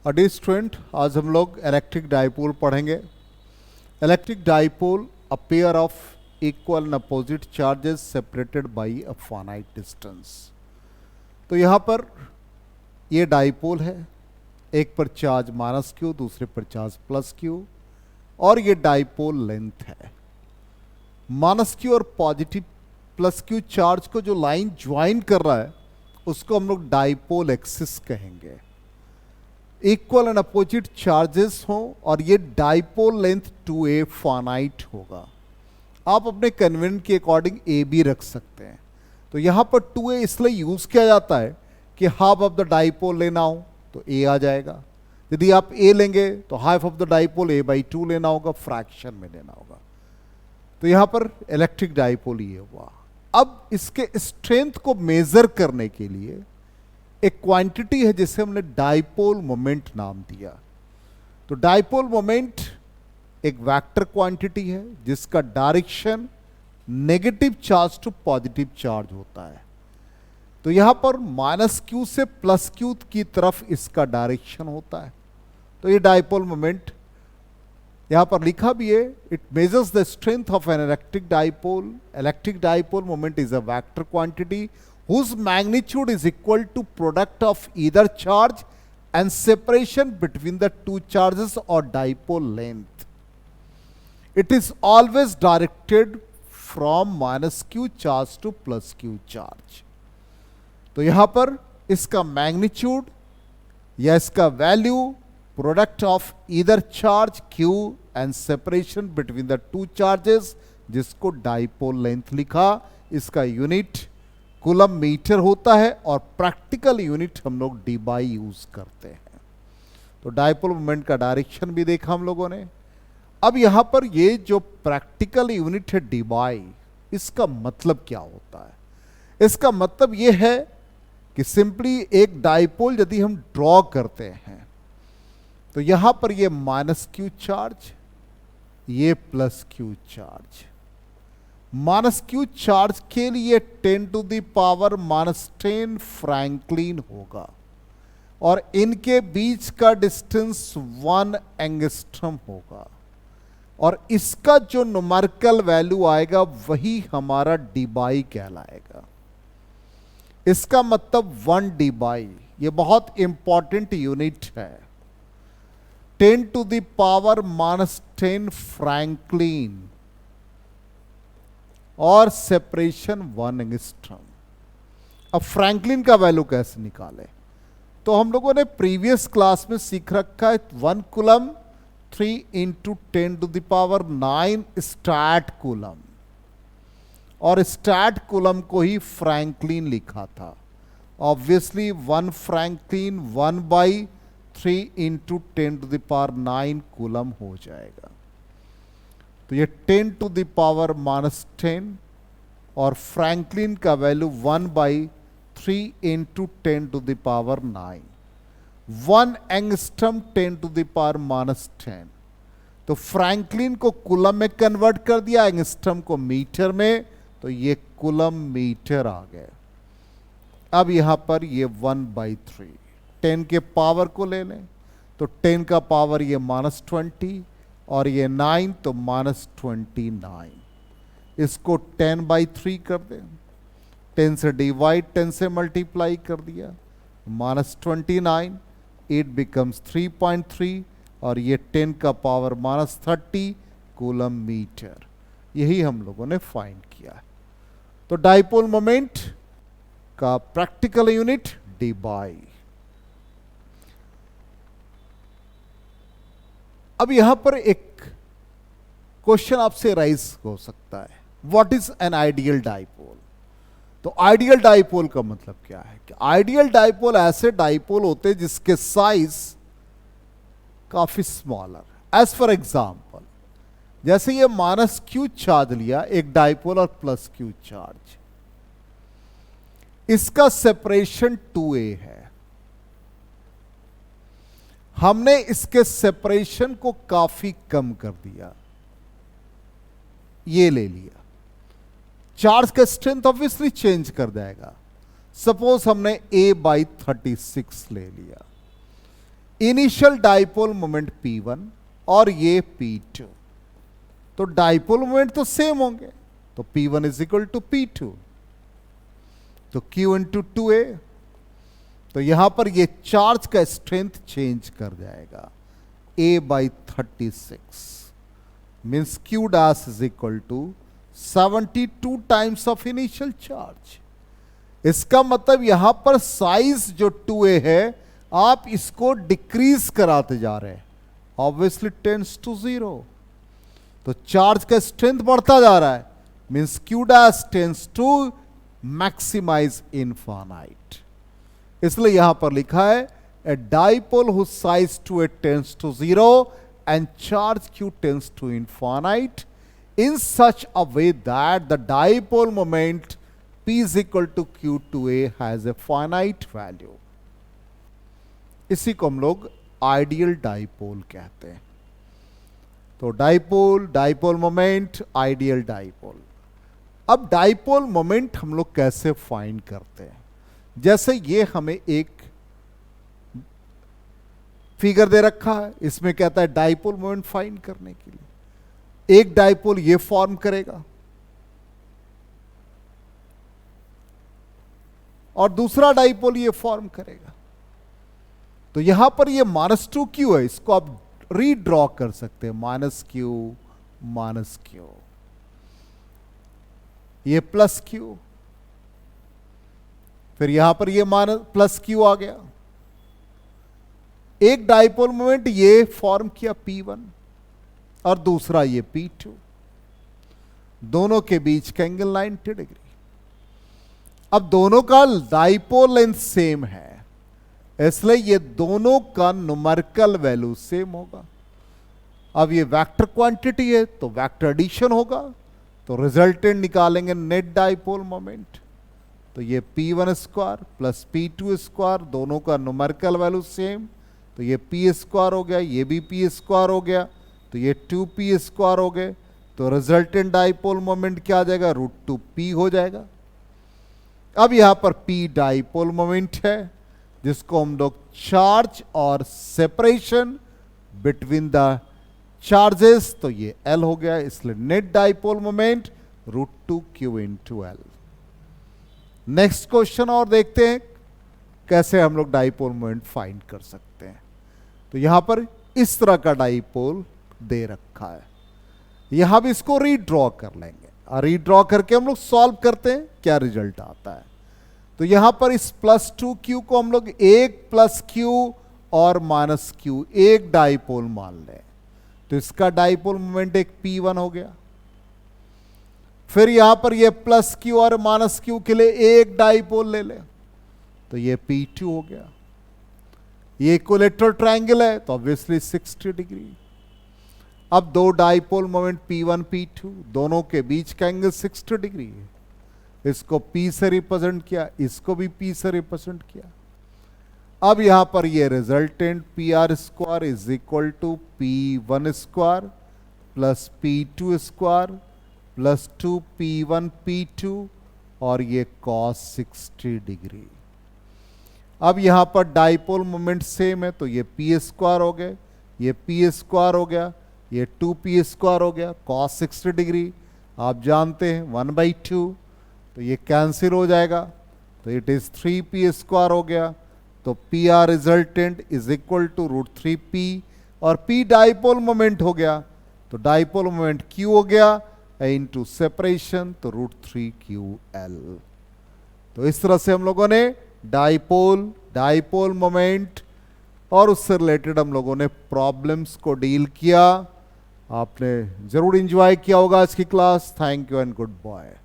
Dear student, आज हम लोग इलेक्ट्रिक डाइपोल पढ़ेंगे। Electric dipole a pair of equal and opposite charges separated by a finite distance. तो यहाँ पर ये डाइपोल है, एक पर चार्ज माइनस क्यू, दूसरे पर चार्ज प्लस क्यू, और ये डाइपोल लेंथ है। माइनस क्यू और पॉजिटिव प्लस क्यू चार्ज को जो लाइन ज्वाइन कर रहा है उसको हम लोग डाइपोल एक्सिस कहेंगे। इक्वल एंड अपोजिट चार्जेस हो और ये डाइपोल लेंथ 2a फाइनाइट होगा। आप अपने कन्वीनियंट के अकॉर्डिंग ए भी रख सकते हैं। तो यहाँ पर 2a इसलिए यूज किया जाता है कि हाफ ऑफ द डाइपोल लेना हो तो a आ जाएगा। यदि आप a लेंगे तो half of the dipole a/2 लेना होगा, फ्रैक्शन में लेना होगा। तो यहाँ पर इलेक्ट्रिक डाइपोल ये हुआ। अब इसके स्ट्रेंथ को मेजर करने के लिए एक क्वांटिटी है जिसे हमने डाइपोल मोमेंट नाम दिया। तो डाइपोल मोमेंट एक वेक्टर क्वांटिटी है जिसका direction negative charge to positive charge होता है। तो यहां पर माइनस क्यू से प्लस क्यू की तरफ इसका डायरेक्शन होता है। तो ये डाइपोल मोमेंट यहां पर लिखा भी है, it measures the strength of an electric dipole. Electric dipole moment is a vector quantity whose magnitude is equal to product of either charge and separation between the two charges or dipole length. It is always directed from minus q charge to plus q charge. तो यहां पर इसका magnitude या इसका value product of either charge q and separation between the two charges, जिसको dipole length लिखा, इसका unit coulomb metre होता है और प्रैक्टिकल यूनिट हम लोग डीबाई यूज करते हैं। तो डाइपोल मोमेंट का डायरेक्शन भी देखा हम लोगों ने। अब यहां पर ये जो प्रैक्टिकल यूनिट है डीबाई, इसका मतलब क्या होता है? इसका मतलब ये है कि सिंपली एक डाइपोल यदि हम ड्रॉ करते हैं तो यहां पर ये माइनस क्यू चार्ज, ये plus Q charge. Minus Q charge के लिए 10⁻⁻10 फ्रैंकलिन होगा और इनके बीच का डिस्टेंस 1 एंगस्ट्रम होगा और इसका जो न्यूमेरिकल वैल्यू आएगा वही हमारा डीबाई कहलाएगा। इसका मतलब 1 डीबाई, ये बहुत इंपॉर्टेंट यूनिट है। 10⁻⁻10 फ्रैंकलिन और सेपरेशन 1 एंगस्ट्रम। अब फ्रैंकलिन का वैल्यू कैसे निकालें? तो हम लोगों ने प्रीवियस क्लास में सीख रखा है 1 कूलम 3 × 10⁹ स्टैट कूलम, और स्टैट कूलम को ही फ्रैंकलिन लिखा था। ऑब्वियसली 1 फ्रैंकलिन 1/3 × 10⁻9 कूलम हो जाएगा। तो ये 10⁻⁻10 और फ्रैंकलिन का वैल्यू 1/3 × 10⁻9, 1 एंगस्ट्रम 10⁻⁻10। तो फ्रैंकलिन को कूलम में कन्वर्ट कर दिया, एंगस्ट्रम को मीटर में, तो ये कूलम मीटर आ गए। अब यहां पर ये 1/3, 10 के पावर को ले लें तो 10 का पावर ये -20 और ये 9 तो -29। इसको 10/3 कर दें, 10 से डिवाइड, 10 से मल्टीप्लाई कर दिया, -29, इट बिकम्स 3.3 और ये 10 का पावर -30 कूलम मीटर। यही हम लोगों ने फाइंड किया है। तो डाइपोल मोमेंट का प्रैक्टिकल यूनिट डीबाई। अब यहां पर एक क्वेश्चन आपसे राइज हो सकता है, what is an ideal dipole? तो आइडियल डाइपोल का मतलब क्या है? कि आइडियल डाइपोल ऐसे डाइपोल होते हैं जिसके साइज काफी स्मॉलर। एज फॉर एग्जांपल, जैसे ये माइनस क्यू चार्ज लिया एक डाइपोल और प्लस क्यू चार्ज, इसका सेपरेशन 2a है। हमने इसके सेपरेशन को काफी कम कर दिया, ये ले लिया। चार्ज का स्ट्रेंथ ऑब्वियसली चेंज कर जाएगा। सपोज हमने a/36 ले लिया। इनिशियल डाइपोल मोमेंट P1 और ये P2, तो डाइपोल मोमेंट तो सेम होंगे, तो P1 is equal to P2, तो Q इंटू 2A, तो यहां पर ये चार्ज का स्ट्रेंथ चेंज कर जाएगा, A/36 means Q dash is equal to 72 times of initial charge. इसका मतलब यहां पर साइज जो 2A है, आप इसको डिक्रीज कराते जा रहे हैं, ऑब्वियसली टेंड्स टू 0, तो चार्ज का स्ट्रेंथ बढ़ता जा रहा है, means Q dash tends to maximize infinite. इसलिए यहां पर लिखा है a dipole whose size 2A tends to 0 and charge Q tends to infinite in such a way that the dipole moment P is equal to Q2A has a finite value. इसी को हम लोग ideal dipole कहते हैं। तो dipole, dipole moment, ideal dipole. अब dipole moment हम लोग कैसे फाइंड करते हैं? जैसे ये हमें एक फिगर दे रखा है, इसमें कहता है डाइपोल मोमेंट फाइंड करने के लिए एक डाइपोल ये फॉर्म करेगा और दूसरा डाइपोल ये फॉर्म करेगा। तो यहां पर ये -2Q है, इसको आप रीड्रॉ कर सकते हैं, -Q, ये +Q, फिर यहां पर ये +Q आ गया। एक डाइपोल मोमेंट ये फॉर्म किया P1 और दूसरा ये P2, दोनों के बीच का एंगल 90 डिग्री। अब दोनों का डाइपोल लेंथ सेम है, इसलिए ये दोनों का न्यूमेरिकल वैल्यू सेम होगा। अब ये वेक्टर क्वांटिटी है तो वेक्टर एडिशन होगा, तो रिजल्टेंट निकालेंगे नेट डाइपोल मोमेंट, तो ये P1 square plus P2 square, दोनों का न्यूमेरिकल वैल्यू सेम, तो ये P स्क्वायर हो गया, ये भी P स्क्वायर हो गया, तो ये 2P स्क्वायर हो गए, तो रिजल्टेंट डाइपोल मोमेंट क्या आ जाएगा, √2P हो जाएगा। अब यहां पर P डाइपोल मोमेंट है, जिसको हम लोग चार्ज और सेपरेशन बिटवीन द चार्जेस, तो ये L हो गया, इसलिए net dipole moment √2Q into L। Next question और देखते हैं कैसे हम लोग डाइपोल मोमेंट फाइंड कर सकते हैं। तो यहां पर इस तरह का डाइपोल दे रखा है, यहां भी इसको रीड्रॉ कर लेंगे और रीड्रॉ करके हम लोग सॉल्व करते हैं क्या रिजल्ट आता है। तो यहां पर इस +2Q को हम लोग एक +Q और -Q एक डाइपोल मान लें, तो इसका डाइपोल मोमेंट एक P1 हो गया। फिर यहां पर ये +Q और -Q के लिए एक डाइपोल ले लें, तो ये P2 हो गया। ये इक्विलेटरल ट्रायंगल है तो ऑब्वियसली 60 डिग्री। अब दो डाइपोल मोमेंट P1 P2 दोनों के बीच का एंगल 60 डिग्री है, इसको P से रिप्रेजेंट किया, इसको भी P से रिप्रेजेंट किया। अब यहां पर ये resultant PR square is equal to P1 square plus P2 square plus 2P1 P2 और ये cos 60 डिग्री। अब यहां पर डाइपोल मोमेंट सेम है, तो ये P स्क्वायर हो गए, ये P स्क्वायर हो गया, ये 2P स्क्वायर हो गया, cos 60 डिग्री आप जानते हैं 1/2, तो ये कैंसिल हो जाएगा, तो इट इज 3P स्क्वायर हो गया, तो PR resultant is equal to √3P और P डाइपोल मोमेंट हो गया, तो डाइपोल मोमेंट Q हो गया इनटू सेपरेशन, तो √3QL। तो इस तरह से हम लोगों ने डाइपोल मोमेंट और उससे रिलेटेड हम लोगों ने प्रॉब्लम्स को डील किया। आपने जरूर एंजॉय किया होगा आज की class. Thank you and good bye.